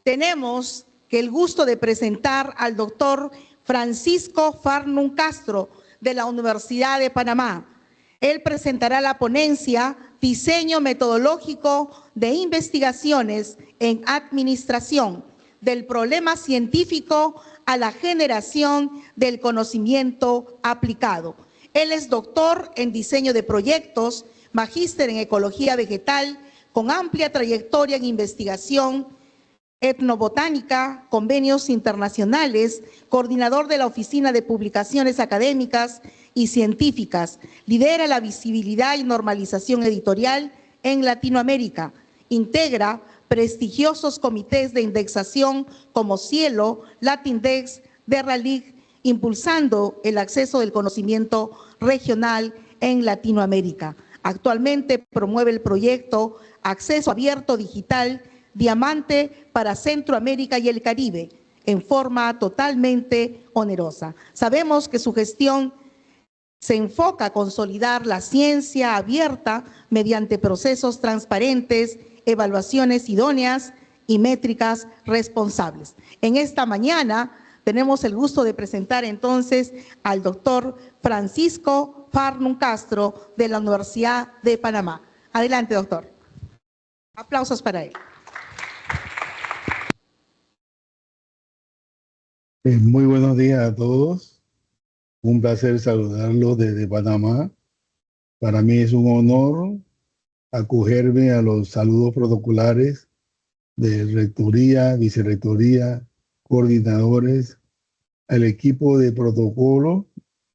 Tenemos el gusto de presentar al doctor Francisco Farnum Castro de la Universidad de Panamá. Él presentará la ponencia Diseño Metodológico de Investigaciones en Administración, del problema científico a la generación del conocimiento aplicado. Él es doctor en diseño de proyectos, magíster en ecología vegetal, con amplia trayectoria en investigación etnobotánica, convenios internacionales, coordinador de la Oficina de Publicaciones Académicas y Científicas, lidera la visibilidad y normalización editorial en Latinoamérica, integra prestigiosos comités de indexación como Cielo, Latindex, Derralic, impulsando el acceso del conocimiento regional en Latinoamérica. Actualmente promueve el proyecto Acceso Abierto Digital Diamante para Centroamérica y el Caribe, en forma totalmente onerosa. Sabemos que su gestión se enfoca a consolidar la ciencia abierta mediante procesos transparentes, evaluaciones idóneas y métricas responsables. En esta mañana tenemos el gusto de presentar entonces al doctor Francisco Farnum Castro de la Universidad de Panamá. Adelante, doctor. Aplausos para él. Muy buenos días a todos. Un placer saludarlos desde Panamá. Para mí es un honor acogerme a los saludos protocolares de rectoría, vicerrectoría, coordinadores, al equipo de protocolo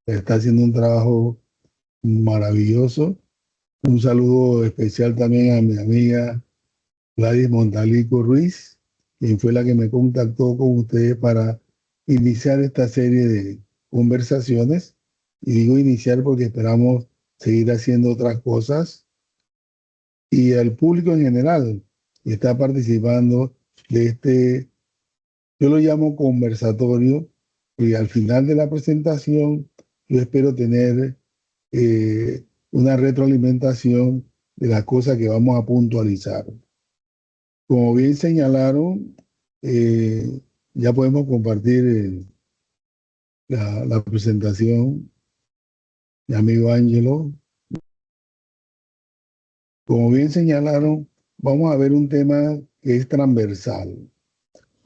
que está haciendo un trabajo maravilloso. Un saludo especial también a mi amiga Gladys Montalico Ruiz, quien fue la que me contactó con ustedes para iniciar esta serie de conversaciones. Y digo iniciar porque esperamos seguir haciendo otras cosas. Y al público en general que está participando de este, yo lo llamo conversatorio, y al final de la presentación yo espero tener una retroalimentación de las cosas que vamos a puntualizar. Como bien señalaron, ya podemos compartir la presentación, mi amigo Ángelo. Como bien señalaron, vamos a ver un tema que es transversal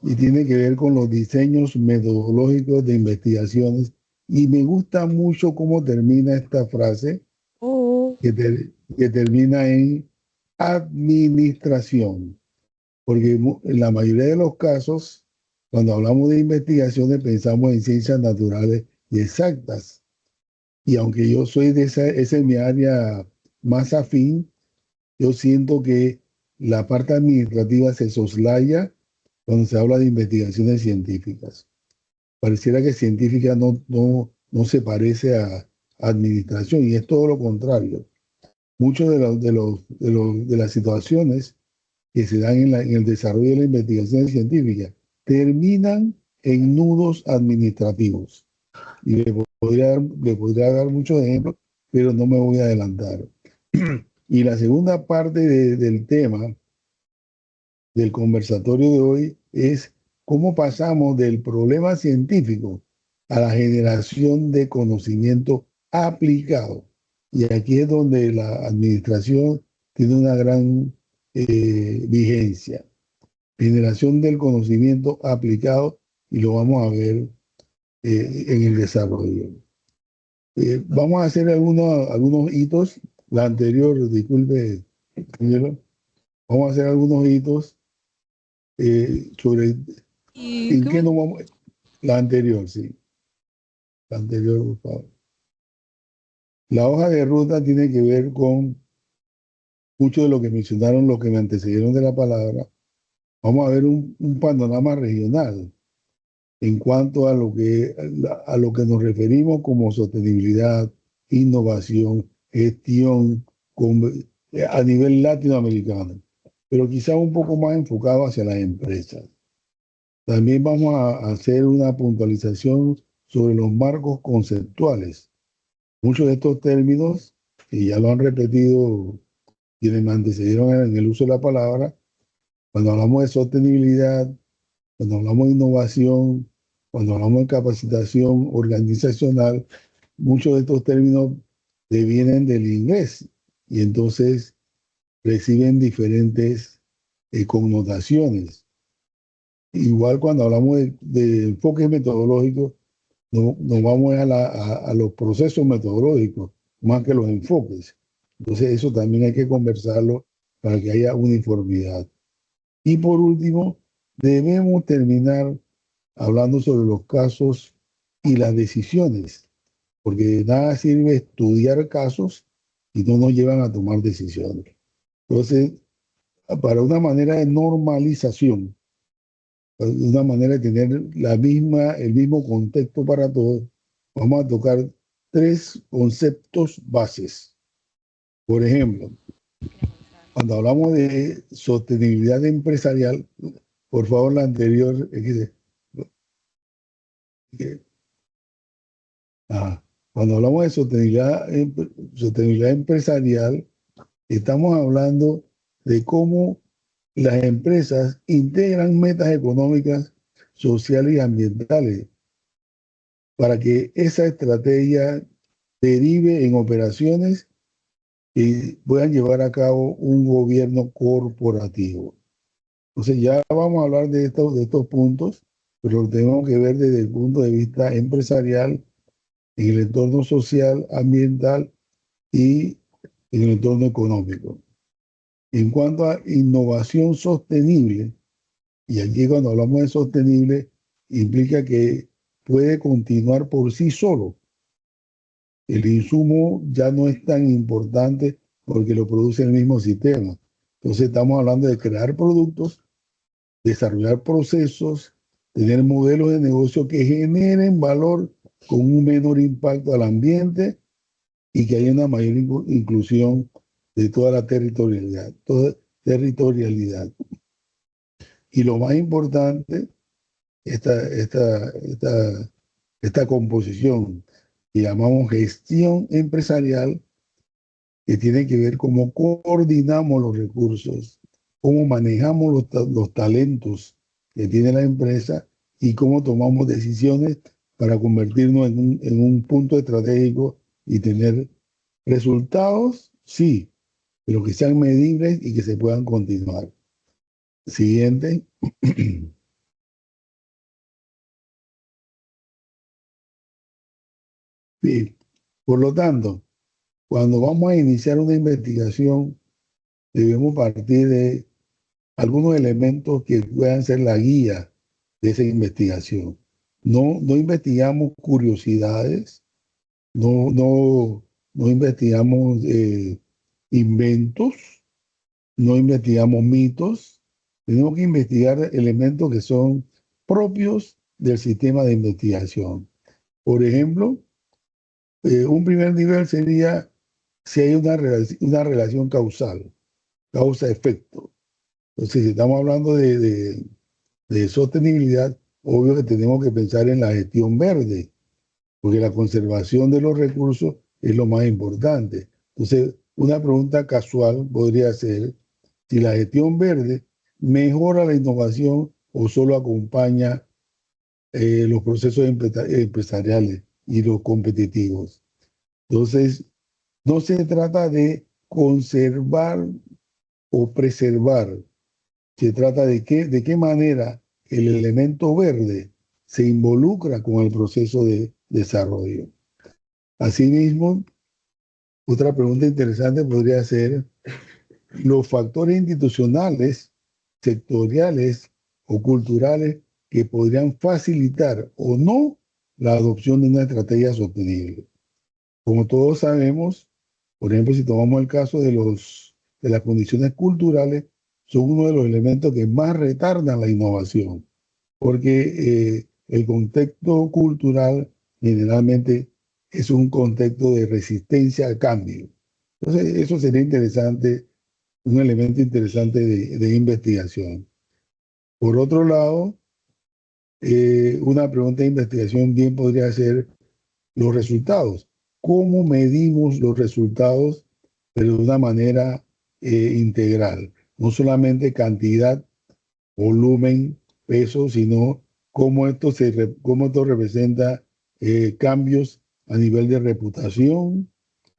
y tiene que ver con los diseños metodológicos de investigaciones. Y me gusta mucho cómo termina esta frase, que termina en administración. Porque en la mayoría de los casos, cuando hablamos de investigaciones, pensamos en ciencias naturales y exactas. Y aunque yo soy de esa es mi área más afín, yo siento que la parte administrativa se soslaya cuando se habla de investigaciones científicas. Pareciera que científica no se parece a administración, y es todo lo contrario. Muchas de las situaciones que se dan en el desarrollo de la investigación científica terminan en nudos administrativos. Y le podría dar muchos ejemplos, pero no me voy a adelantar. Y la segunda parte del tema del conversatorio de hoy es cómo pasamos del problema científico a la generación de conocimiento aplicado. Y aquí es donde la administración tiene una gran vigencia. Generación del conocimiento aplicado, y lo vamos a ver en el desarrollo. Vamos a hacer algunos hitos. La anterior, disculpe, señor, vamos a hacer algunos hitos sobre en qué nos vamos. La anterior, sí. La anterior, por favor. La hoja de ruta tiene que ver con mucho de lo que mencionaron los que me antecedieron de la palabra. Vamos a ver un panorama regional en cuanto a lo que nos referimos como sostenibilidad, innovación, gestión a nivel latinoamericano, pero quizá un poco más enfocado hacia las empresas. También vamos a hacer una puntualización sobre los marcos conceptuales. Muchos de estos términos, y ya lo han repetido quienes me antecedieron en el uso de la palabra, cuando hablamos de sostenibilidad, cuando hablamos de innovación, cuando hablamos de capacitación organizacional, muchos de estos términos devienen del inglés y entonces reciben diferentes connotaciones. Igual cuando hablamos de enfoques metodológicos, nos vamos a los procesos metodológicos más que los enfoques. Entonces eso también hay que conversarlo para que haya uniformidad. Y por último, debemos terminar hablando sobre los casos y las decisiones, porque de nada sirve estudiar casos y no nos llevan a tomar decisiones. Entonces, para una manera de normalización, una manera de tener el mismo contexto para todos, vamos a tocar tres conceptos bases. Por ejemplo, cuando hablamos de sostenibilidad empresarial, por favor, la anterior. Cuando hablamos de sostenibilidad empresarial, estamos hablando de cómo las empresas integran metas económicas, sociales y ambientales para que esa estrategia derive en operaciones y puedan llevar a cabo un gobierno corporativo. Entonces ya vamos a hablar de estos puntos, pero lo tenemos que ver desde el punto de vista empresarial, en el entorno social, ambiental y en el entorno económico. En cuanto a innovación sostenible, y aquí cuando hablamos de sostenible, implica que puede continuar por sí solo. El insumo ya no es tan importante porque lo produce el mismo sistema. Entonces estamos hablando de crear productos, desarrollar procesos, tener modelos de negocio que generen valor con un menor impacto al ambiente y que haya una mayor inclusión de toda la territorialidad. Y lo más importante, esta composición que llamamos gestión empresarial, que tiene que ver cómo coordinamos los recursos, cómo manejamos los talentos que tiene la empresa y cómo tomamos decisiones para convertirnos en un punto estratégico y tener resultados, sí, pero que sean medibles y que se puedan continuar. Siguiente. Sí. Por lo tanto, cuando vamos a iniciar una investigación, debemos partir de algunos elementos que puedan ser la guía de esa investigación. No investigamos curiosidades, no investigamos inventos, no investigamos mitos, tenemos que investigar elementos que son propios del sistema de investigación. Por ejemplo, un primer nivel sería si hay una relación causal, causa-efecto. Entonces, si estamos hablando de sostenibilidad, obvio que tenemos que pensar en la gestión verde, porque la conservación de los recursos es lo más importante. Entonces, una pregunta casual podría ser si la gestión verde mejora la innovación o solo acompaña los procesos empresariales y los competitivos. Entonces, no se trata de conservar o preservar, se trata de qué manera el elemento verde se involucra con el proceso de desarrollo. Asimismo, otra pregunta interesante podría ser los factores institucionales, sectoriales o culturales que podrían facilitar o no la adopción de una estrategia sostenible. Como todos sabemos, por ejemplo, si tomamos el caso de las condiciones culturales, son uno de los elementos que más retardan la innovación, porque el contexto cultural generalmente es un contexto de resistencia al cambio. Entonces, eso sería interesante, un elemento interesante de investigación. Por otro lado, una pregunta de investigación bien podría ser los resultados. ¿Cómo medimos los resultados, pero de una manera integral? No solamente cantidad, volumen peso, sino cómo esto representa cambios a nivel de reputación,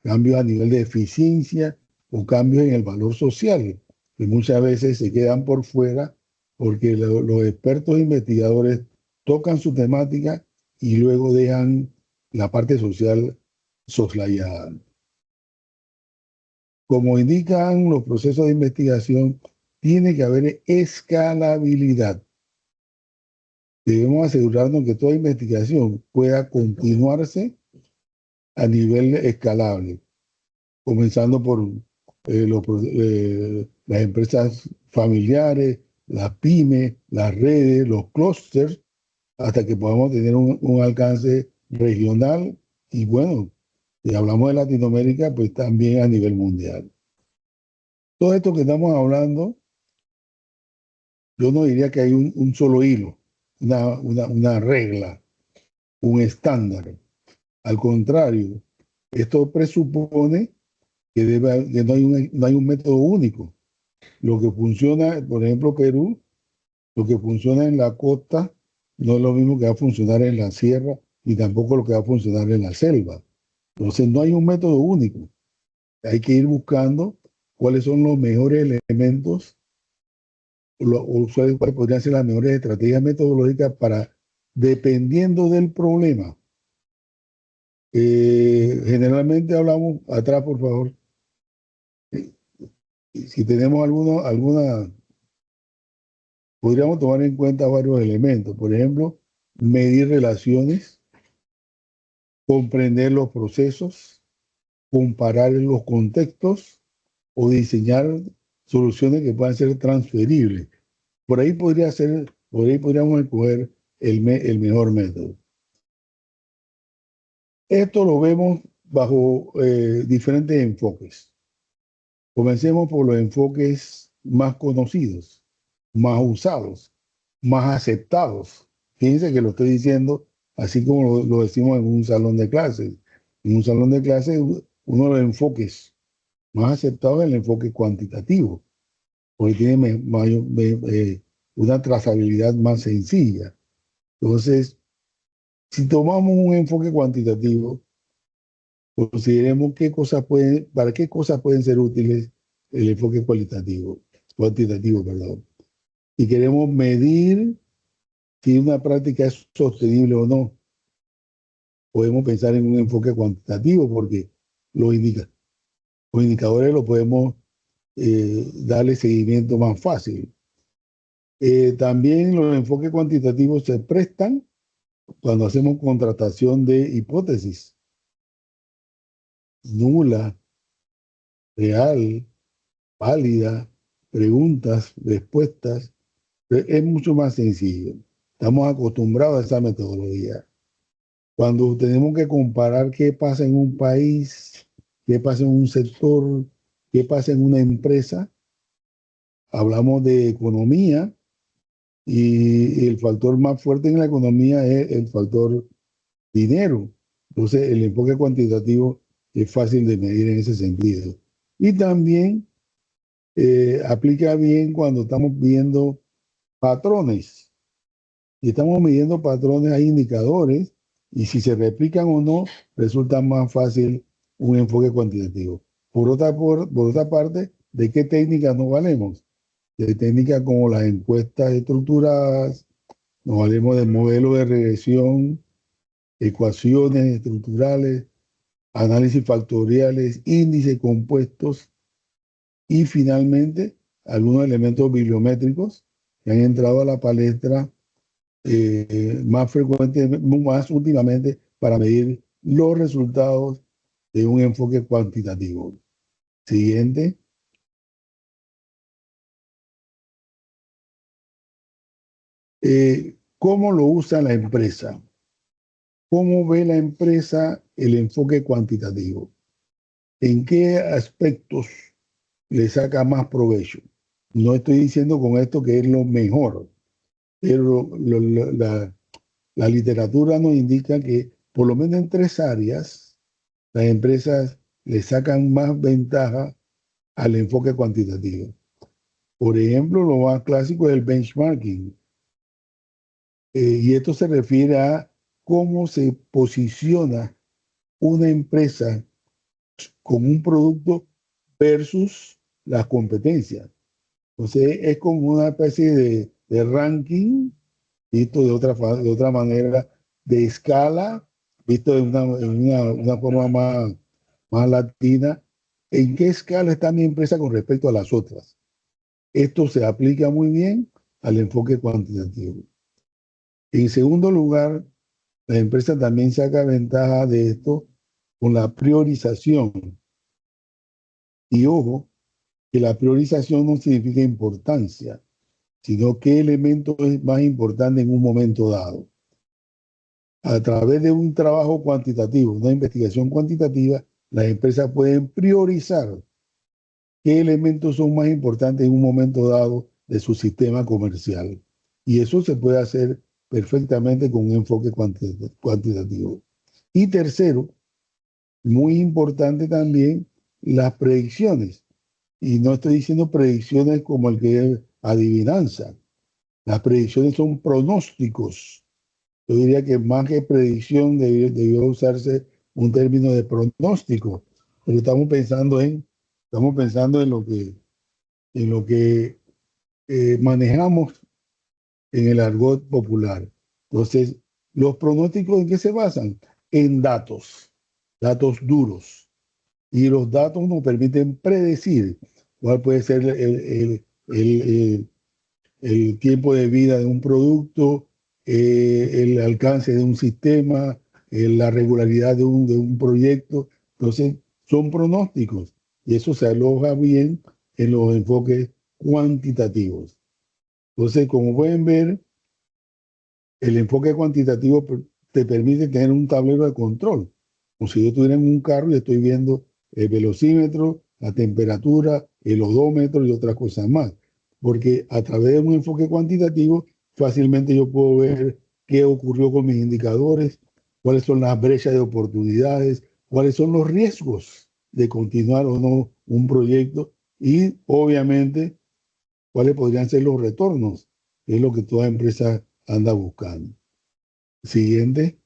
cambios a nivel de eficiencia o cambios en el valor social, que muchas veces se quedan por fuera porque los expertos investigadores tocan su temática y luego dejan la parte social soslayada. Como indican los procesos de investigación, tiene que haber escalabilidad. Debemos asegurarnos que toda investigación pueda continuarse a nivel escalable, comenzando por las empresas familiares, las pymes, las redes, los clústeres, hasta que podamos tener un alcance regional y bueno, si hablamos de Latinoamérica, pues también a nivel mundial. Todo esto que estamos hablando, yo no diría que hay un solo hilo, una regla, un estándar. Al contrario, esto presupone que no hay un método único. Lo que funciona, por ejemplo, Perú, lo que funciona en la costa no es lo mismo que va a funcionar en la sierra y tampoco lo que va a funcionar en la selva. Entonces no hay un método único. Hay que ir buscando cuáles son los mejores elementos o cuáles podrían ser las mejores estrategias metodológicas para, dependiendo del problema. Generalmente hablamos, atrás por favor, si tenemos alguna, podríamos tomar en cuenta varios elementos. Por ejemplo, medir relaciones, comprender los procesos, comparar los contextos o diseñar soluciones que puedan ser transferibles. Por ahí podríamos escoger el mejor método. Esto lo vemos bajo diferentes enfoques. Comencemos por los enfoques más conocidos, más usados, más aceptados. Fíjense que lo estoy diciendo así como lo decimos en un salón de clases. En un salón de clases, uno de los enfoques más aceptados es el enfoque cuantitativo, porque tiene una trazabilidad más sencilla. Entonces, si tomamos un enfoque cuantitativo, consideremos para qué cosas pueden ser útiles el enfoque cuantitativo, perdón. Y queremos medir si una práctica es sostenible o no. Podemos pensar en un enfoque cuantitativo porque los indicadores los podemos darle seguimiento más fácil. También los enfoques cuantitativos se prestan cuando hacemos contratación de hipótesis nula, real, válida, preguntas, respuestas. Es mucho más sencillo. Estamos acostumbrados a esa metodología. Cuando tenemos que comparar qué pasa en un país, qué pasa en un sector, qué pasa en una empresa, hablamos de economía y el factor más fuerte en la economía es el factor dinero. Entonces, el enfoque cuantitativo es fácil de medir en ese sentido. Y también aplica bien cuando estamos viendo patrones. Y estamos midiendo patrones, hay indicadores, y si se replican o no, resulta más fácil un enfoque cuantitativo. Por otra parte, ¿de qué técnicas nos valemos? De técnicas como las encuestas estructuradas, nos valemos del modelo de regresión, ecuaciones estructurales, análisis factoriales, índices compuestos y finalmente algunos elementos bibliométricos que han entrado a la palestra más últimamente para medir los resultados de un enfoque cuantitativo. Siguiente. ¿Cómo lo usa la empresa? ¿Cómo ve la empresa el enfoque cuantitativo? ¿En qué aspectos le saca más provecho? No estoy diciendo con esto que es lo mejor, pero la literatura nos indica que por lo menos en 3 áreas las empresas le sacan más ventaja al enfoque cuantitativo. Por ejemplo, lo más clásico es el benchmarking. Y esto se refiere a cómo se posiciona una empresa con un producto versus las competencias. Entonces es como una especie de ranking, visto de otra manera, de escala, visto una forma más latina. ¿En qué escala está mi empresa con respecto a las otras? Esto se aplica muy bien al enfoque cuantitativo. En segundo lugar, la empresa también saca ventaja de esto con la priorización. Y ojo, que la priorización no significa importancia, sino qué elemento es más importante en un momento dado. A través de un trabajo cuantitativo, una investigación cuantitativa, las empresas pueden priorizar qué elementos son más importantes en un momento dado de su sistema comercial. Y eso se puede hacer perfectamente con un enfoque cuantitativo. Y tercero, muy importante también, las predicciones. Y no estoy diciendo predicciones como el que es adivinanza. Las predicciones son pronósticos. Yo diría que más que predicción debió usarse un término de pronóstico, pero estamos pensando en lo que manejamos en el argot popular. Entonces, los pronósticos ¿en qué se basan? En datos duros. Y los datos nos permiten predecir cuál puede ser el tiempo de vida de un producto, el alcance de un sistema, la regularidad de un proyecto. Entonces, son pronósticos y eso se aloja bien en los enfoques cuantitativos. Entonces, como pueden ver, el enfoque cuantitativo te permite tener un tablero de control. Como si yo estuviera en un carro y estoy viendo el velocímetro, la temperatura, el odómetro y otras cosas más. Porque a través de un enfoque cuantitativo, fácilmente yo puedo ver qué ocurrió con mis indicadores, cuáles son las brechas de oportunidades, cuáles son los riesgos de continuar o no un proyecto y, obviamente, cuáles podrían ser los retornos, que es lo que toda empresa anda buscando. Siguiente.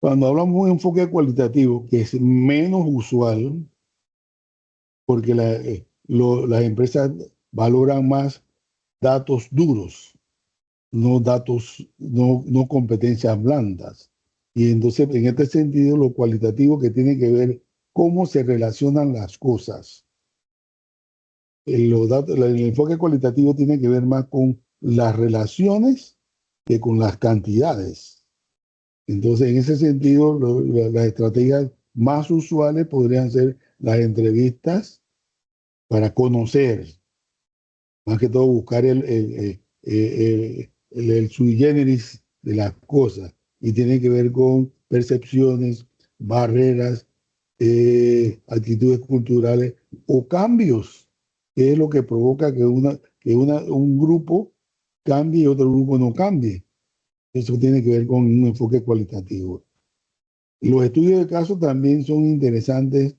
Cuando hablamos de un enfoque cualitativo, que es menos usual, porque las empresas valoran más datos duros, no competencias blandas. Y entonces, en este sentido, lo cualitativo que tiene que ver cómo se relacionan las cosas. El enfoque cualitativo tiene que ver más con las relaciones que con las cantidades. Entonces, en ese sentido, las estrategias más usuales podrían ser las entrevistas para conocer, más que todo buscar el sui generis de las cosas y tiene que ver con percepciones, barreras, actitudes culturales o cambios, que es lo que provoca un grupo cambie y otro grupo no cambie. Eso tiene que ver con un enfoque cualitativo. Los estudios de caso también son interesantes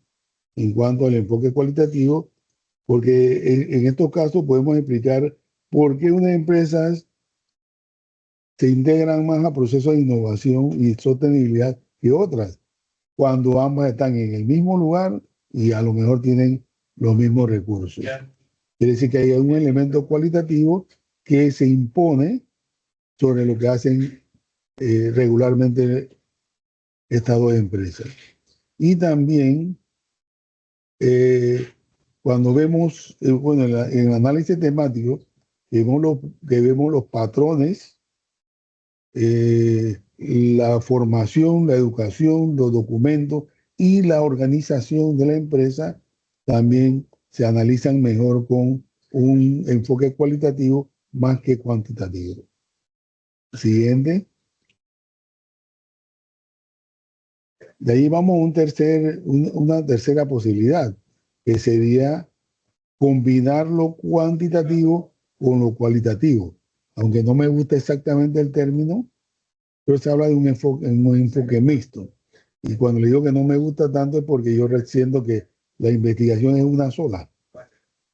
en cuanto al enfoque cualitativo, porque en estos casos podemos explicar por qué unas empresas se integran más a procesos de innovación y sostenibilidad que otras, cuando ambas están en el mismo lugar y a lo mejor tienen los mismos recursos. Quiere decir que hay un elemento cualitativo que se impone sobre lo que hacen regularmente estas dos empresas. Y también cuando vemos, bueno, en el análisis temático, vemos los patrones, la formación, la educación, los documentos y la organización de la empresa también se analizan mejor con un enfoque cualitativo más que cuantitativo. Siguiente. De ahí vamos a una tercera posibilidad, que sería combinar lo cuantitativo con lo cualitativo. Aunque no me gusta exactamente el término, pero se habla de un enfoque mixto. Y cuando le digo que no me gusta tanto es porque yo siento que la investigación es una sola.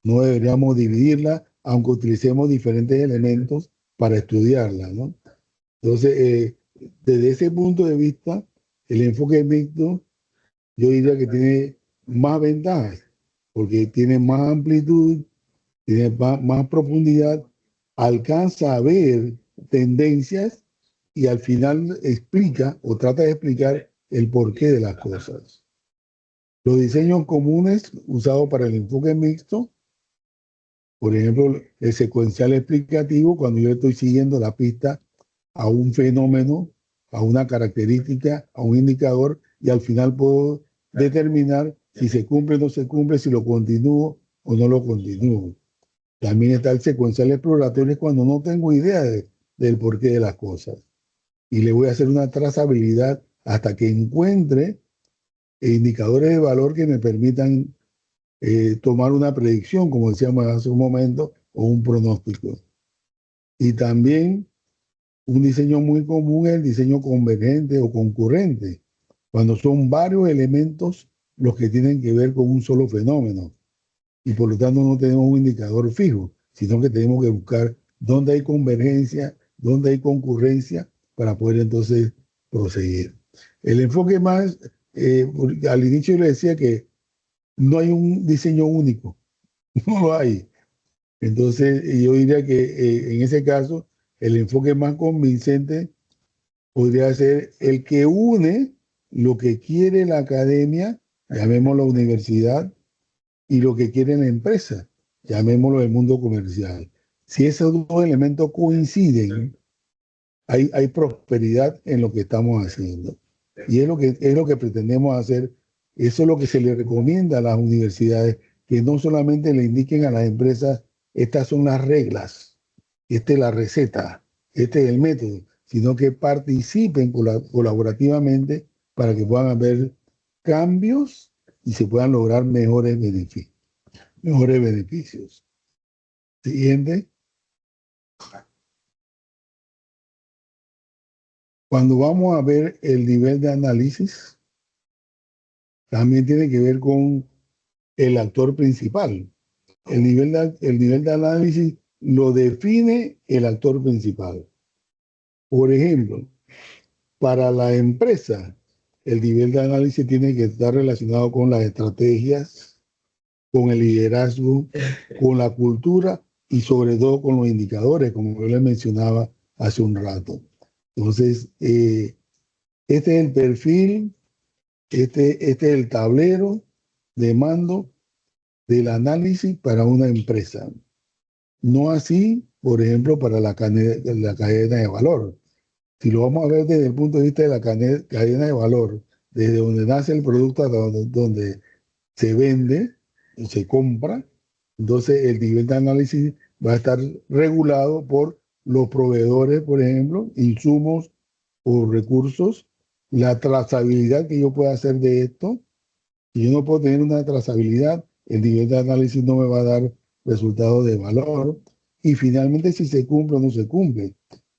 No deberíamos dividirla, aunque utilicemos diferentes elementos para estudiarla, ¿no? Entonces, desde ese punto de vista, el enfoque mixto, yo diría que tiene más ventajas, porque tiene más amplitud, tiene más profundidad, alcanza a ver tendencias y al final explica o trata de explicar el porqué de las cosas. Los diseños comunes usados para el enfoque mixto, por ejemplo, el secuencial explicativo, cuando yo estoy siguiendo la pista a un fenómeno, a una característica, a un indicador, y al final puedo determinar si se cumple o no se cumple, si lo continúo o no lo continúo. También está el secuencial exploratorio cuando no tengo idea del porqué de las cosas. Y le voy a hacer una trazabilidad hasta que encuentre indicadores de valor que me permitan tomar una predicción, como decíamos hace un momento, o un pronóstico. Y también un diseño muy común es el diseño convergente o concurrente, cuando son varios elementos los que tienen que ver con un solo fenómeno. Y por lo tanto no tenemos un indicador fijo, sino que tenemos que buscar dónde hay convergencia, dónde hay concurrencia, para poder entonces proseguir. El enfoque más, al inicio le decía que no hay un diseño único, no lo hay. Entonces yo diría que en ese caso el enfoque más convincente podría ser el que une lo que quiere la academia, llamémoslo universidad, y lo que quiere la empresa, llamémoslo el mundo comercial. Si esos dos elementos coinciden, hay prosperidad en lo que estamos haciendo. Y es lo que pretendemos hacer. Eso es lo que se le recomienda a las universidades, que no solamente le indiquen a las empresas, estas son las reglas, esta es la receta, este es el método, sino que participen colaborativamente para que puedan haber cambios y se puedan lograr mejores beneficios. Mejores beneficios. Siguiente. Cuando vamos a ver el nivel de análisis, también tiene que ver con el actor principal. El nivel de análisis lo define el actor principal. Por ejemplo, para la empresa, el nivel de análisis tiene que estar relacionado con las estrategias, con el liderazgo, con la cultura y sobre todo con los indicadores, como yo les mencionaba hace un rato. Entonces, este es el perfil, este es el tablero de mando del análisis para una empresa. No así, por ejemplo, para la cadena de valor. Si lo vamos a ver desde el punto de vista de la cadena de valor, desde donde nace el producto hasta donde se vende y se compra, entonces el nivel de análisis va a estar regulado por los proveedores, por ejemplo, insumos o recursos, la trazabilidad que yo pueda hacer de esto. Si yo no puedo tener una trazabilidad, el nivel de análisis no me va a dar resultados de valor. Y finalmente, si se cumple o no se cumple.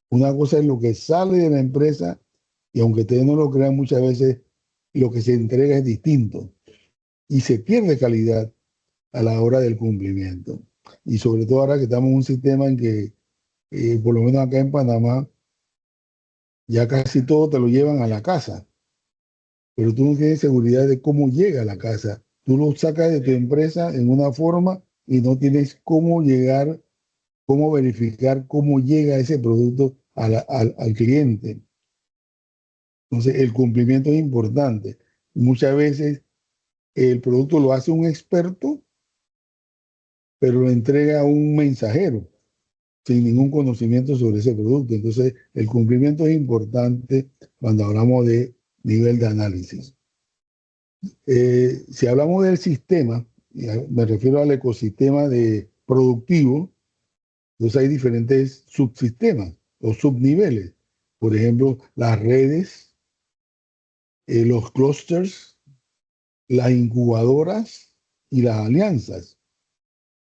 Una cosa es lo que sale de la empresa y aunque ustedes no lo crean, muchas veces lo que se entrega es distinto y se pierde calidad a la hora del cumplimiento. Y sobre todo ahora que estamos en un sistema en que, por lo menos acá en Panamá, ya casi todo te lo llevan a la casa, pero tú no tienes seguridad de cómo llega a la casa. Tú lo sacas de tu empresa en una forma y no tienes cómo llegar, cómo verificar cómo llega ese producto al cliente. Entonces, el cumplimiento es importante. Muchas veces el producto lo hace un experto, pero lo entrega a un mensajero sin ningún conocimiento sobre ese producto. Entonces, el cumplimiento es importante cuando hablamos de nivel de análisis. Si hablamos del sistema, me refiero al ecosistema productivo, entonces hay diferentes subsistemas o subniveles. Por ejemplo, las redes, los clusters, las incubadoras y las alianzas.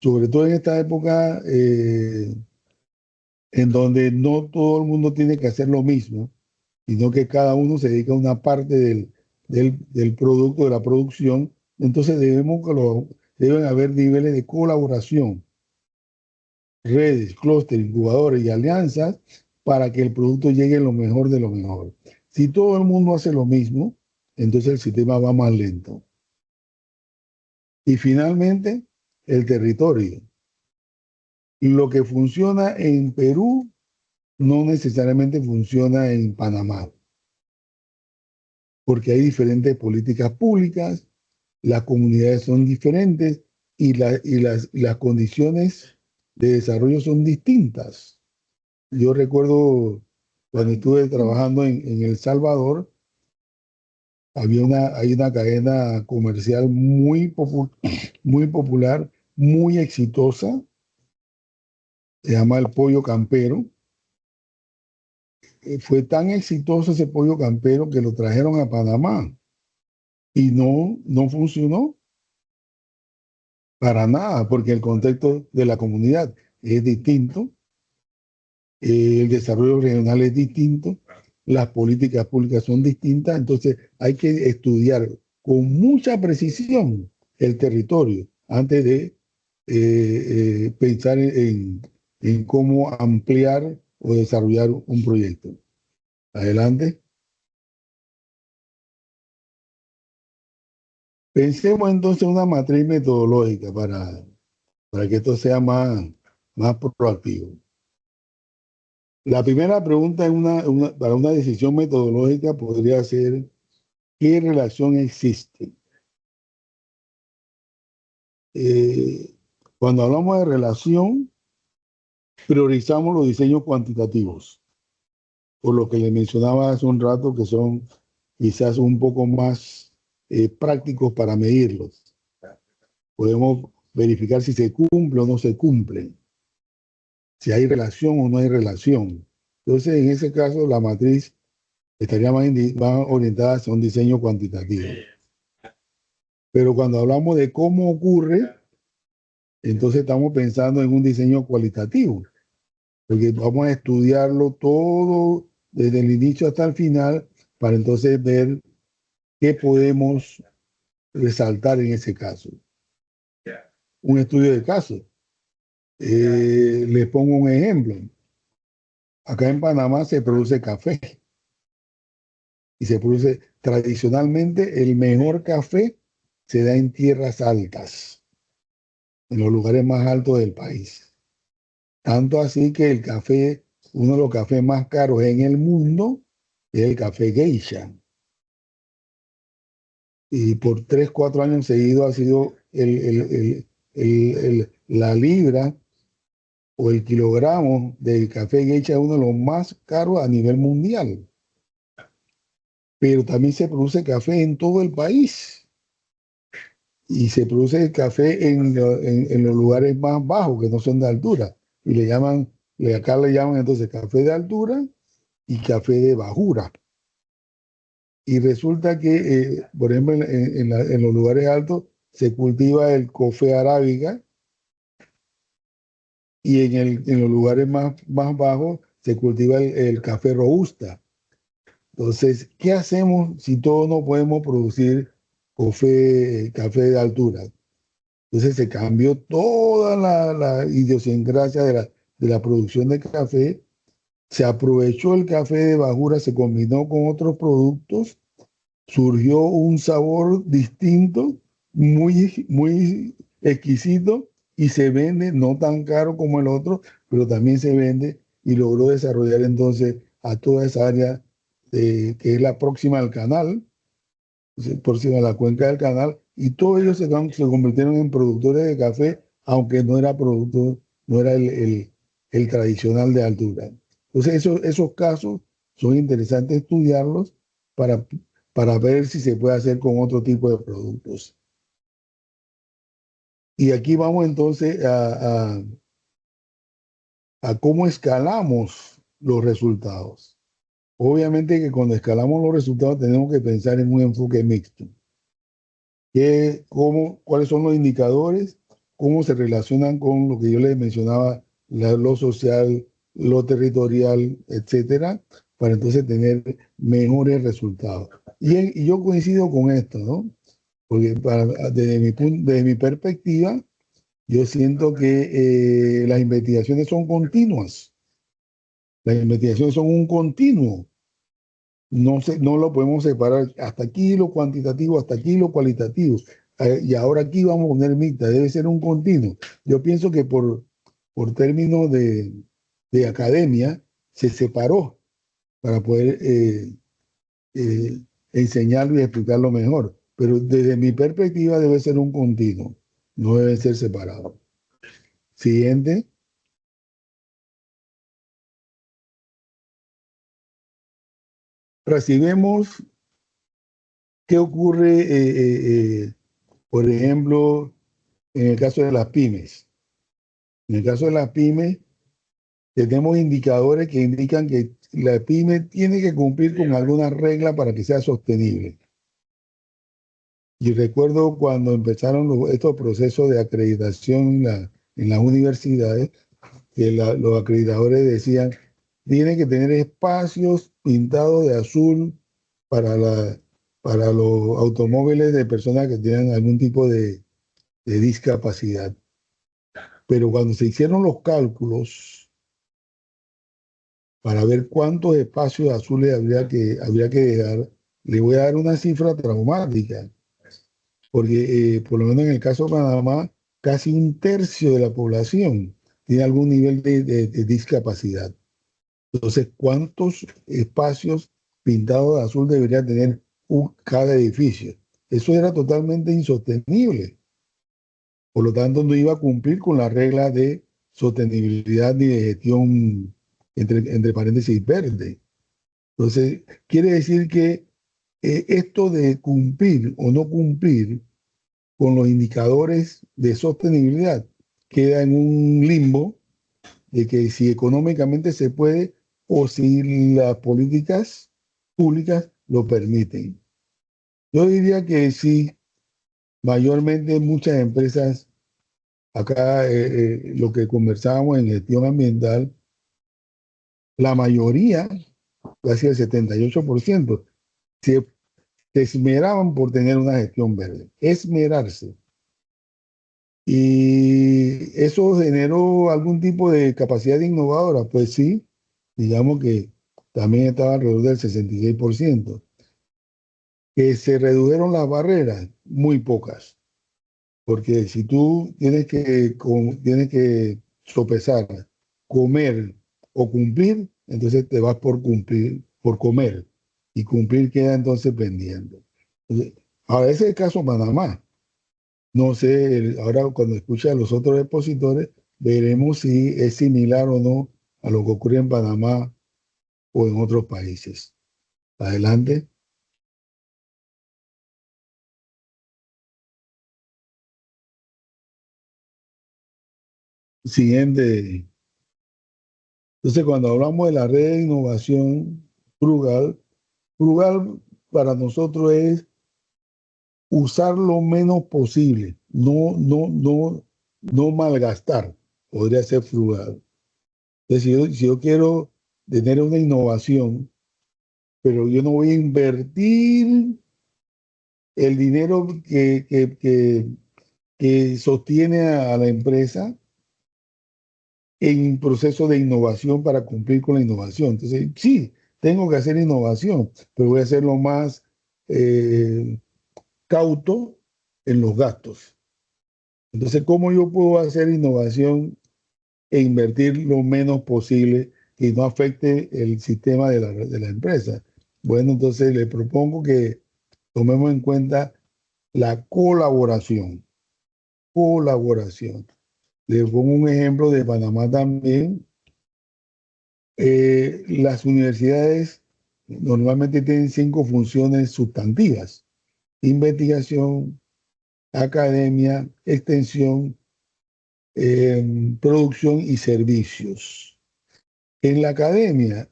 Sobre todo en esta época en donde no todo el mundo tiene que hacer lo mismo, sino que cada uno se dedica a una parte del producto, de la producción. Entonces debemos deben haber niveles de colaboración, redes, clústeres, incubadores y alianzas para que el producto llegue a lo mejor de lo mejor. Si todo el mundo hace lo mismo, entonces el sistema va más lento. Y finalmente, el territorio. Lo que funciona en Perú no necesariamente funciona en Panamá, porque hay diferentes políticas públicas, las comunidades son diferentes y las condiciones de desarrollo son distintas. Yo recuerdo cuando estuve trabajando en El Salvador, hay una cadena comercial muy popular, muy exitosa, se llama El Pollo Campero. Fue tan exitoso ese pollo campero que lo trajeron a Panamá y no funcionó para nada, porque el contexto de la comunidad es distinto, el desarrollo regional es distinto, las políticas públicas son distintas, entonces hay que estudiar con mucha precisión el territorio antes de pensar en cómo ampliar o desarrollar un proyecto. Adelante. Pensemos entonces en una matriz metodológica para que esto sea más proactivo. La primera pregunta para una decisión metodológica podría ser: ¿qué relación existe? Cuando hablamos de relación, priorizamos los diseños cuantitativos, por lo que le mencionaba hace un rato, que son quizás un poco más prácticos para medirlos. Podemos verificar si se cumple o no se cumple, si hay relación o no hay relación. Entonces, en ese caso, la matriz estaría más orientada hacia un diseño cuantitativo. Pero cuando hablamos de cómo ocurre, entonces estamos pensando en un diseño cualitativo, porque vamos a estudiarlo todo desde el inicio hasta el final para entonces ver qué podemos resaltar en ese caso. Un estudio de caso. Les pongo un ejemplo. Acá en Panamá se produce café y se produce tradicionalmente el mejor café se da en tierras altas, en los lugares más altos del país. Tanto así que el café, uno de los cafés más caros en el mundo, es el café Geisha. Y por 3, 4 años seguidos ha sido la libra o el kilogramo del café Geisha uno de los más caros a nivel mundial. Pero también se produce café en todo el país. Y se produce café en los lugares más bajos, que no son de altura. Y acá le llaman entonces café de altura y café de bajura. Y resulta que, por ejemplo, en los lugares altos se cultiva el café arábiga y en los lugares más bajos se cultiva el café robusta. Entonces, ¿qué hacemos si todos no podemos producir café de altura? Entonces se cambió toda la idiosincrasia de la producción de café, se aprovechó el café de bajura, se combinó con otros productos, surgió un sabor distinto, muy exquisito, y se vende no tan caro como el otro, pero también se vende, y logró desarrollar entonces a toda esa área que es la próxima al canal, próxima a la cuenca del canal, y todos ellos se convirtieron en productores de café, aunque no era el tradicional de altura. Entonces esos casos son interesantes estudiarlos para ver si se puede hacer con otro tipo de productos. Y aquí vamos entonces a cómo escalamos los resultados. Obviamente que cuando escalamos los resultados tenemos que pensar en un enfoque mixto. ¿Cuáles son los indicadores? ¿Cómo se relacionan con lo que yo les mencionaba, lo social, lo territorial, etcétera? Para entonces tener mejores resultados. Y yo coincido con esto, ¿no? Porque desde mi perspectiva, yo siento que las investigaciones son continuas. Las investigaciones son un continuo. No lo podemos separar hasta aquí lo cuantitativo, hasta aquí lo cualitativo. Y ahora aquí vamos a poner mixta, debe ser un continuo. Yo pienso que por términos de academia se separó para poder enseñarlo y explicarlo mejor. Pero desde mi perspectiva debe ser un continuo, no debe ser separado. Siguiente. Ahora, si vemos qué ocurre, por ejemplo, en el caso de las pymes. En el caso de las pymes, tenemos indicadores que indican que la pyme tiene que cumplir con algunas reglas para que sea sostenible. Y recuerdo cuando empezaron estos procesos de acreditación en las universidades, que los acreditadores decían, tiene que tener espacios pintados de azul para, para los automóviles de personas que tienen algún tipo de discapacidad. Pero cuando se hicieron los cálculos para ver cuántos espacios azules habría que dejar, le voy a dar una cifra traumática, porque por lo menos en el caso de Panamá, casi un tercio de la población tiene algún nivel de discapacidad. Entonces, ¿cuántos espacios pintados de azul debería tener cada edificio? Eso era totalmente insostenible. Por lo tanto, no iba a cumplir con la regla de sostenibilidad ni de gestión, entre paréntesis, verde. Entonces, quiere decir que esto de cumplir o no cumplir con los indicadores de sostenibilidad queda en un limbo de que si económicamente se puede o si las políticas públicas lo permiten. Yo diría que sí, mayormente muchas empresas, acá lo que conversábamos en gestión ambiental, la mayoría, casi el 78%, se esmeraban por tener una gestión verde, esmerarse. Y eso generó algún tipo de capacidad innovadora, pues sí, digamos que también estaba alrededor del 66%. Que se redujeron las barreras, muy pocas, porque si tú tienes que sopesar, comer o cumplir, entonces te vas por cumplir, por comer, y cumplir queda entonces pendiente. Entonces, ahora, ese es el caso de Panamá. No sé, ahora cuando escuche a los otros expositores, veremos si es similar o no a lo que ocurre en Panamá o en otros países. Adelante. Siguiente. Entonces, cuando hablamos de la red de innovación frugal, frugal para nosotros es usar lo menos posible, no malgastar, podría ser frugal. Entonces, si yo quiero tener una innovación, pero yo no voy a invertir el dinero que sostiene a la empresa en proceso de innovación para cumplir con la innovación. Entonces, sí, tengo que hacer innovación, pero voy a hacerlo más eh, cauto en los gastos. Entonces, ¿cómo yo puedo hacer innovación e invertir lo menos posible y no afecte el sistema de la empresa? Bueno, entonces le propongo que tomemos en cuenta la colaboración. Colaboración. Le pongo un ejemplo de Panamá también. Las universidades normalmente tienen 5 funciones sustantivas: investigación, academia, extensión, producción y servicios. En la academia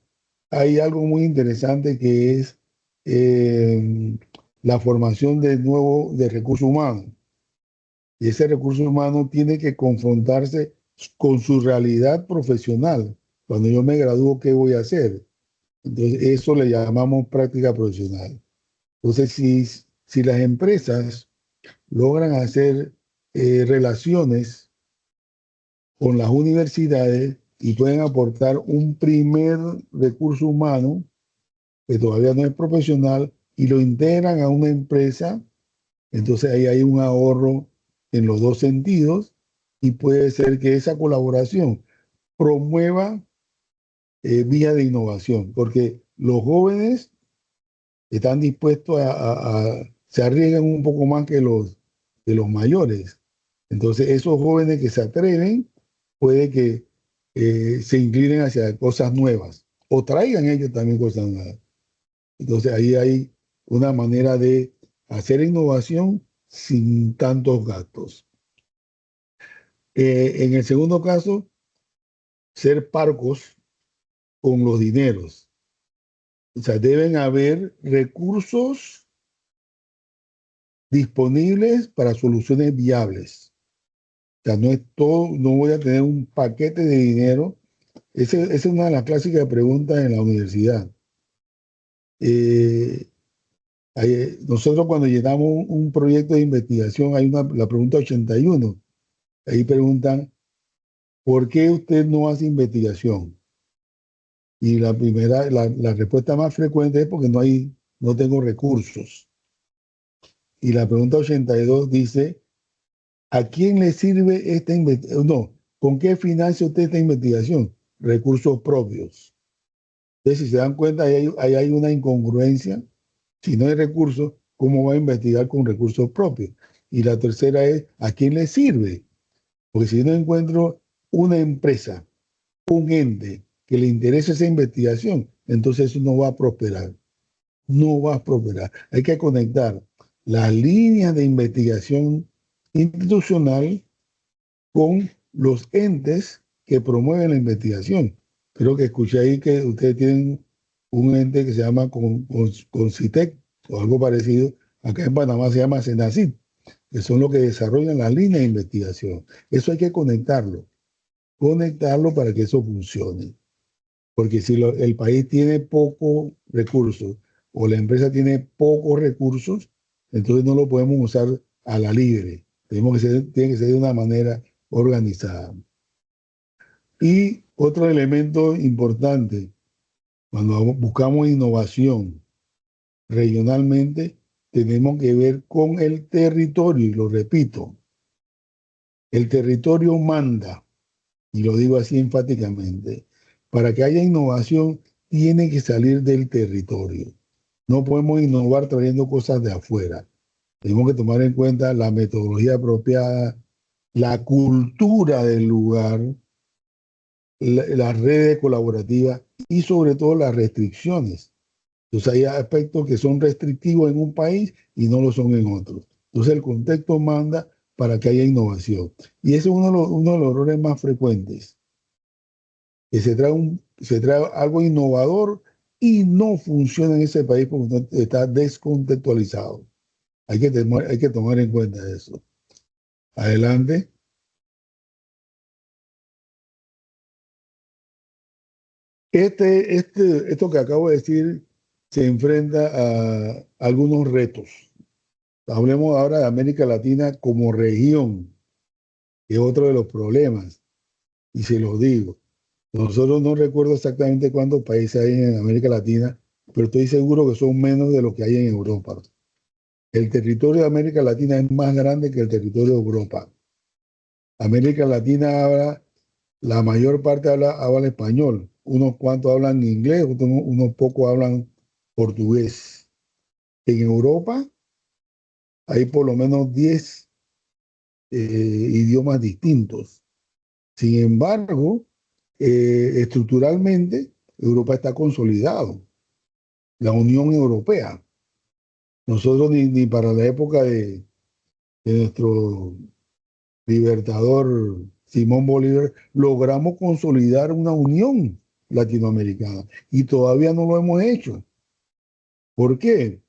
hay algo muy interesante que es la formación de recursos humanos. Y ese recurso humano tiene que confrontarse con su realidad profesional. Cuando yo me gradúo, ¿qué voy a hacer? Entonces, eso le llamamos práctica profesional. Entonces, si las empresas logran hacer relaciones con las universidades y pueden aportar un primer recurso humano que todavía no es profesional y lo integran a una empresa. Entonces ahí hay un ahorro en los dos sentidos y puede ser que esa colaboración promueva vías de innovación, porque los jóvenes están dispuestos se arriesgan un poco más que los mayores. Entonces esos jóvenes que se atreven puede que se inclinen hacia cosas nuevas o traigan ellos también cosas nuevas. Entonces ahí hay una manera de hacer innovación sin tantos gastos. En el segundo caso, ser parcos con los dineros. O sea, deben haber recursos disponibles para soluciones viables. O sea, no es todo, no voy a tener un paquete de dinero. Esa es una de las clásicas preguntas en la universidad. Nosotros cuando llenamos un proyecto de investigación, hay la pregunta 81. Ahí preguntan, ¿por qué usted no hace investigación? Y la respuesta más frecuente es porque no tengo recursos. Y la pregunta 82 dice, ¿a quién le sirve esta investigación? No, ¿con qué financia usted esta investigación? Recursos propios. Entonces, si se dan cuenta, ahí hay una incongruencia. Si no hay recursos, ¿cómo va a investigar con recursos propios? Y la tercera es, ¿a quién le sirve? Porque si yo no encuentro una empresa, un ente que le interese esa investigación, entonces eso no va a prosperar. No va a prosperar. Hay que conectar las líneas de investigación institucional con los entes que promueven la investigación. Creo que escuché ahí que ustedes tienen un ente que se llama CONCITEC o algo parecido. Acá en Panamá se llama CENACIT, que son los que desarrollan las líneas de investigación. Eso hay que conectarlo para que eso funcione. Porque si el país tiene pocos recursos o la empresa tiene pocos recursos, entonces no lo podemos usar a la libre. Tiene que ser de una manera organizada. Y otro elemento importante, cuando buscamos innovación regionalmente, tenemos que ver con el territorio, y lo repito, el territorio manda, y lo digo así enfáticamente, para que haya innovación tiene que salir del territorio. No podemos innovar trayendo cosas de afuera. Tenemos que tomar en cuenta la metodología apropiada, la cultura del lugar, las redes colaborativas y sobre todo las restricciones. Entonces hay aspectos que son restrictivos en un país y no lo son en otros. Entonces el contexto manda para que haya innovación. Y ese es uno de los errores más frecuentes, que se trae algo innovador y no funciona en ese país porque está descontextualizado. Hay que tomar en cuenta eso. Adelante. Esto que acabo de decir se enfrenta a algunos retos. Hablemos ahora de América Latina como región, que es otro de los problemas, y se los digo. Nosotros no recuerdo exactamente cuántos países hay en América Latina, pero estoy seguro que son menos de los que hay en Europa. El territorio de América Latina es más grande que el territorio de Europa. América Latina la mayor parte habla español. Unos cuantos hablan inglés, unos pocos hablan portugués. En Europa hay por lo menos 10 idiomas distintos. Sin embargo, estructuralmente, Europa está consolidado. La Unión Europea. Nosotros ni para la época de nuestro libertador Simón Bolívar logramos consolidar una unión latinoamericana y todavía no lo hemos hecho. ¿Por qué?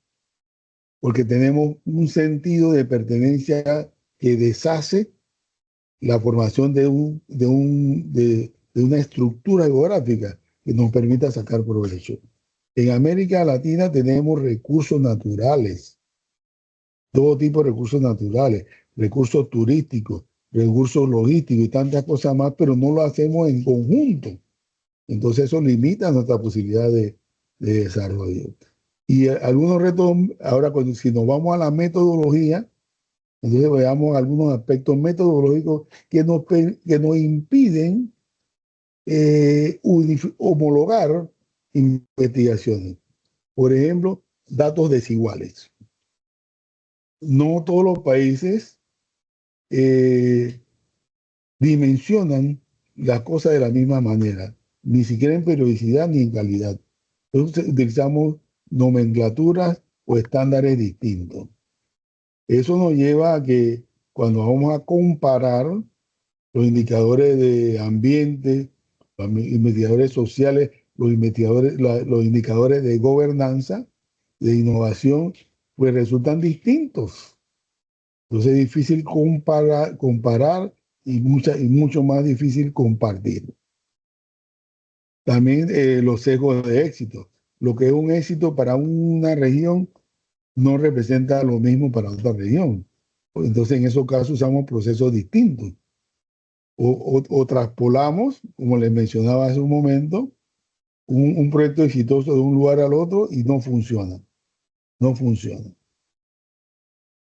Porque tenemos un sentido de pertenencia que deshace la formación de una estructura geográfica que nos permita sacar provecho. En América Latina tenemos recursos naturales, todo tipo de recursos naturales, recursos turísticos, recursos logísticos y tantas cosas más, pero no lo hacemos en conjunto. Entonces eso limita nuestra posibilidad de desarrollo. Y algunos retos, ahora si nos vamos a la metodología, entonces veamos algunos aspectos metodológicos que nos impiden homologar investigaciones. Por ejemplo, datos desiguales. No todos los países dimensionan las cosas de la misma manera, ni siquiera en periodicidad ni en calidad. Entonces utilizamos nomenclaturas o estándares distintos. Eso nos lleva a que cuando vamos a comparar los indicadores de ambiente, los indicadores sociales, los indicadores de gobernanza, de innovación, pues resultan distintos. Entonces es difícil comparar y mucho más difícil compartir. También los sesgos de éxito. Lo que es un éxito para una región no representa lo mismo para otra región. Entonces en esos casos usamos procesos distintos. O traspolamos, como les mencionaba hace un momento, un proyecto exitoso de un lugar al otro y no funciona. No funciona.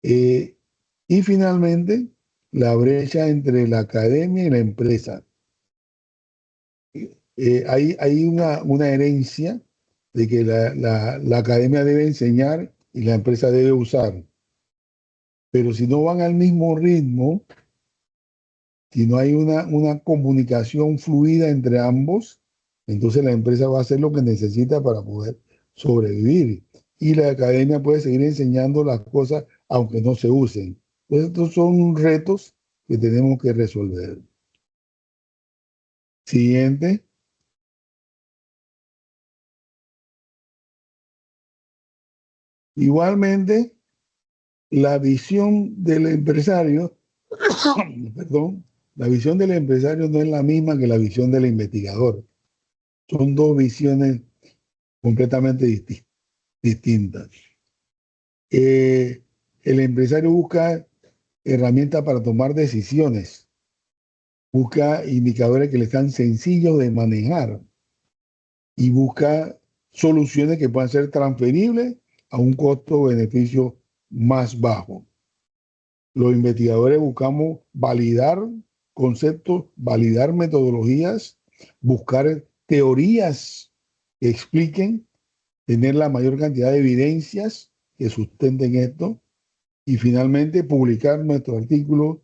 Y finalmente, la brecha entre la academia y la empresa. Hay una herencia de que la academia debe enseñar y la empresa debe usar. Pero si no van al mismo ritmo, si no hay una comunicación fluida entre ambos, entonces la empresa va a hacer lo que necesita para poder sobrevivir. Y la academia puede seguir enseñando las cosas aunque no se usen. Entonces, estos son retos que tenemos que resolver. Siguiente. Igualmente, la visión del empresario, perdón, la visión del empresario no es la misma que la visión del investigador. Son dos visiones completamente distintas. El empresario busca herramientas para tomar decisiones, busca indicadores que le sean sencillos de manejar y busca soluciones que puedan ser transferibles a un costo-beneficio más bajo. Los investigadores buscamos validar conceptos, validar metodologías, buscar teorías que expliquen, tener la mayor cantidad de evidencias que sustenten esto y finalmente publicar nuestro artículo,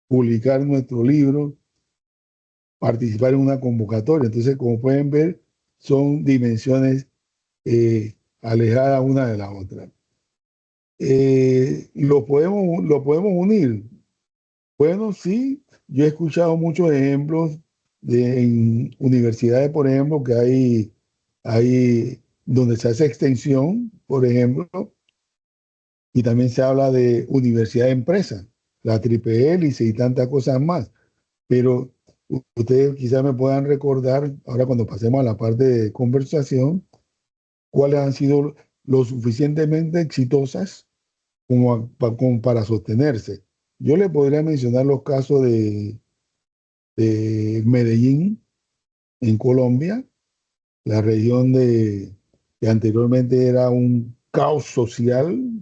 publicar nuestro libro, participar en una convocatoria. Entonces, como pueden ver, son dimensiones alejadas una de la otra. ¿Lo podemos unir? Bueno, sí, yo he escuchado muchos ejemplos en universidades, por ejemplo, que hay donde se hace extensión, por ejemplo, y también se habla de universidad de empresa, la triple hélice y tantas cosas más. Pero ustedes quizás me puedan recordar, ahora cuando pasemos a la parte de conversación, cuáles han sido lo suficientemente exitosas como para sostenerse. Yo le podría mencionar los casos de Medellín, en Colombia, la región que anteriormente era un caos social,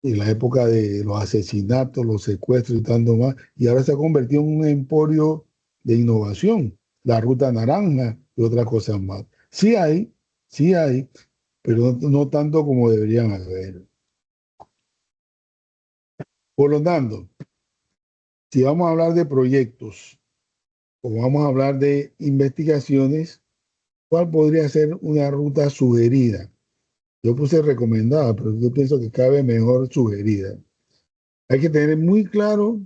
en la época de los asesinatos, los secuestros y tanto más, y ahora se ha convertido en un emporio de innovación, la Ruta Naranja y otras cosas más. Sí hay, pero no tanto como deberían haber. Por lo tanto, si vamos a hablar de proyectos o vamos a hablar de investigaciones, ¿cuál podría ser una ruta sugerida? Yo puse recomendada, pero yo pienso que cabe mejor sugerida. Hay que tener muy claro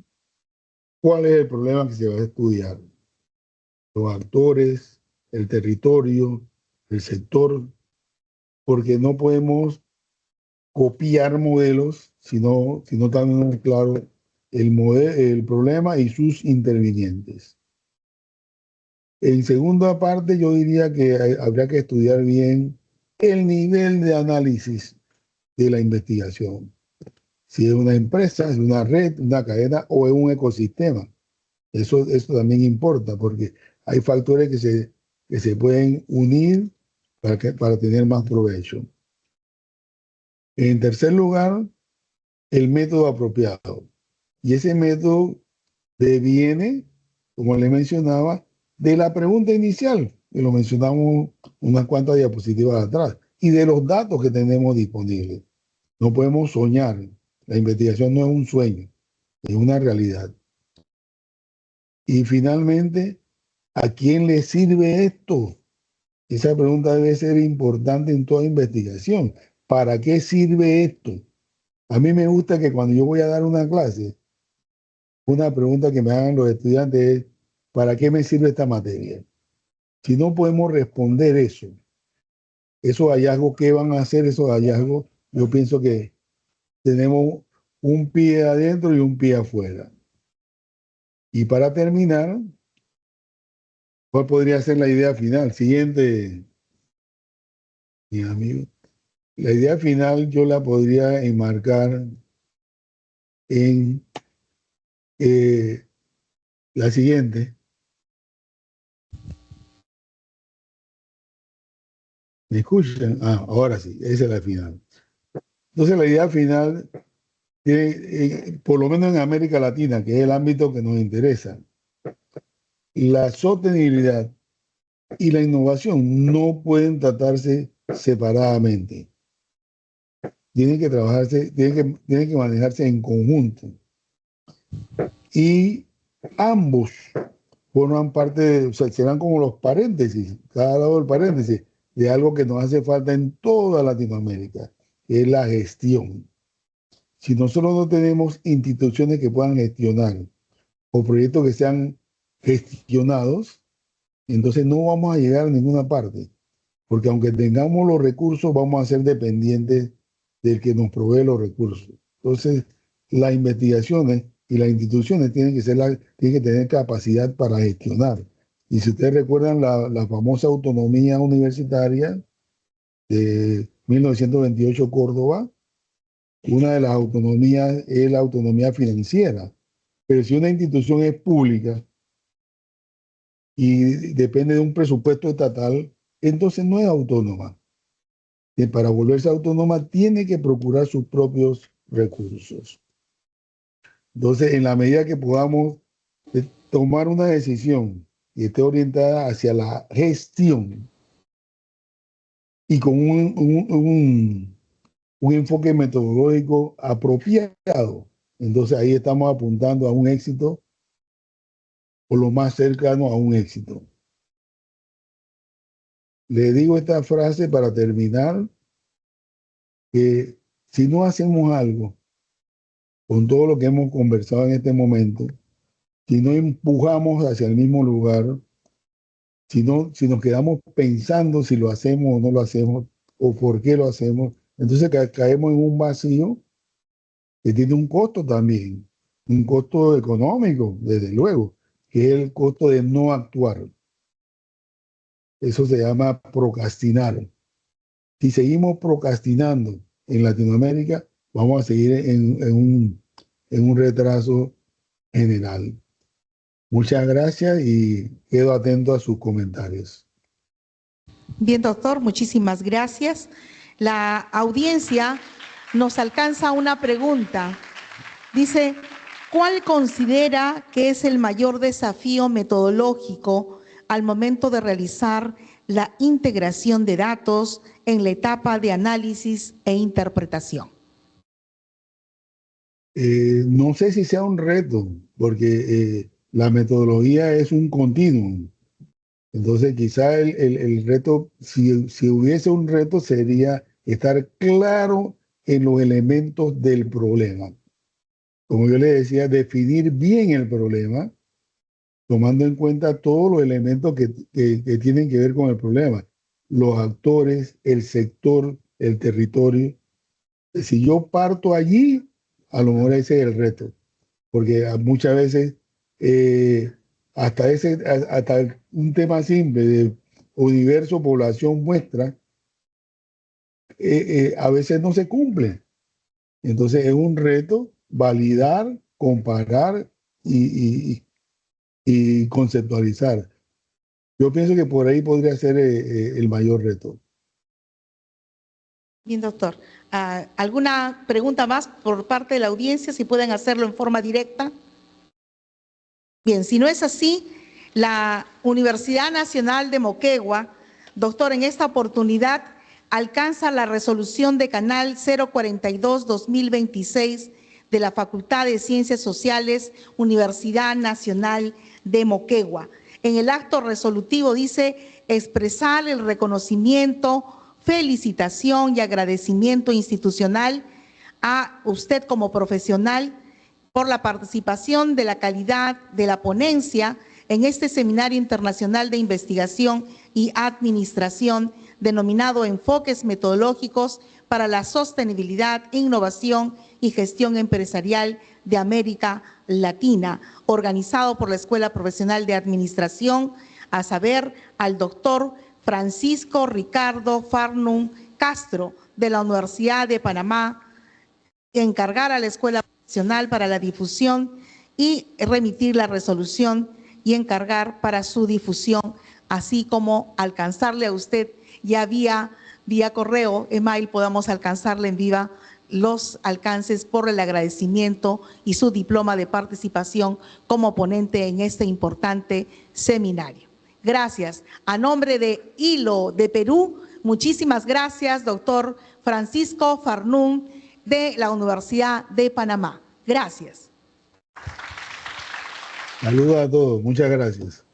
cuál es el problema que se va a estudiar. Los actores, el territorio, el sector, porque no podemos copiar modelos si no tenemos claro el problema y sus intervinientes. En segunda parte, yo diría que habría que estudiar bien el nivel de análisis de la investigación. si es una empresa, es una red, una cadena o es un ecosistema. Eso también importa porque hay factores que se pueden unir para tener más provecho. En tercer lugar, el método apropiado. Y ese método deviene, como le mencionaba, de la pregunta inicial, que lo mencionamos unas cuantas diapositivas atrás, y de los datos que tenemos disponibles. No podemos soñar. La investigación no es un sueño, es una realidad. Y finalmente, ¿a quién le sirve esto? Esa pregunta debe ser importante en toda investigación. ¿Para qué sirve esto? A mí me gusta que cuando yo voy a dar una clase, una pregunta que me hagan los estudiantes es, ¿para qué me sirve esta materia? Si no podemos responder eso, esos hallazgos, ¿qué van a hacer esos hallazgos? Yo pienso que tenemos un pie adentro y un pie afuera. Y para terminar, ¿cuál podría ser la idea final? Siguiente, mi amigo. La idea final yo la podría enmarcar en la siguiente. ¿Me escuchan? Ah, ahora sí, esa es la final. Entonces la idea final tiene, por lo menos en América Latina, que es el ámbito que nos interesa, la sostenibilidad y la innovación no pueden tratarse separadamente. Tienen que trabajarse, tienen que manejarse en conjunto. Y ambos forman parte o sea, serán como los paréntesis, cada lado del paréntesis, de algo que nos hace falta en toda Latinoamérica, que es la gestión. Si nosotros no tenemos instituciones que puedan gestionar o proyectos que sean gestionados, entonces no vamos a llegar a ninguna parte, porque aunque tengamos los recursos, vamos a ser dependientes del que nos provee los recursos. Entonces, las investigaciones y las instituciones tienen que tener capacidad para gestionar. Y si ustedes recuerdan la famosa autonomía universitaria de 1928 Córdoba, una de las autonomías es la autonomía financiera. Pero si una institución es pública y depende de un presupuesto estatal, entonces no es autónoma. Y para volverse autónoma tiene que procurar sus propios recursos. Entonces, en la medida que podamos tomar una decisión y esté orientada hacia la gestión y con un enfoque metodológico apropiado, entonces ahí estamos apuntando a un éxito o lo más cercano a un éxito. Le digo esta frase para terminar, que si no hacemos algo con todo lo que hemos conversado en este momento, si no empujamos hacia el mismo lugar, si nos quedamos pensando si lo hacemos o no lo hacemos, o por qué lo hacemos, entonces caemos en un vacío que tiene un costo también, un costo económico, desde luego, que es el costo de no actuar. Eso se llama procrastinar. Si seguimos procrastinando en Latinoamérica, vamos a seguir en un retraso general. Muchas gracias y quedo atento a sus comentarios. Bien, doctor, muchísimas gracias. La audiencia nos alcanza una pregunta. Dice, ¿cuál considera que es el mayor desafío metodológico al momento de realizar la integración de datos en la etapa de análisis e interpretación? No sé si sea un reto, porque la metodología es un continuum. Entonces, quizá el reto, si hubiese un reto, sería estar claro en los elementos del problema. Como yo le decía, definir bien el problema, tomando en cuenta todos los elementos que tienen que ver con el problema. Los actores, el sector, el territorio. Si yo parto allí, a lo mejor ese es el reto, porque muchas veces hasta un tema simple de universo, población, muestra, a veces no se cumple. Entonces es un reto validar, comparar y conceptualizar. Yo pienso que por ahí podría ser el mayor reto. Bien, doctor. ¿Alguna pregunta más por parte de la audiencia? Si pueden hacerlo en forma directa. Bien, si no es así, la Universidad Nacional de Moquegua, doctor, en esta oportunidad alcanza la resolución de Canal 042-2026 de la Facultad de Ciencias Sociales, Universidad Nacional de Moquegua. En el acto resolutivo dice expresar el reconocimiento, felicitación y agradecimiento institucional a usted como profesional por la participación de la calidad de la ponencia en este Seminario Internacional de Investigación y Administración denominado Enfoques Metodológicos para la Sostenibilidad, Innovación y Gestión Empresarial de América Latina, organizado por la Escuela Profesional de Administración, a saber, al doctor Francisco Ricardo Farnum Castro de la Universidad de Panamá, encargar a la Escuela Profesional para la difusión y remitir la resolución y encargar para su difusión, así como alcanzarle a usted ya vía correo, email, podamos alcanzarle en viva los alcances por el agradecimiento y su diploma de participación como ponente en este importante seminario. Gracias. A nombre de ILO de Perú, muchísimas gracias, doctor Francisco Farnum, de la Universidad de Panamá. Gracias. Saludos a todos. Muchas gracias.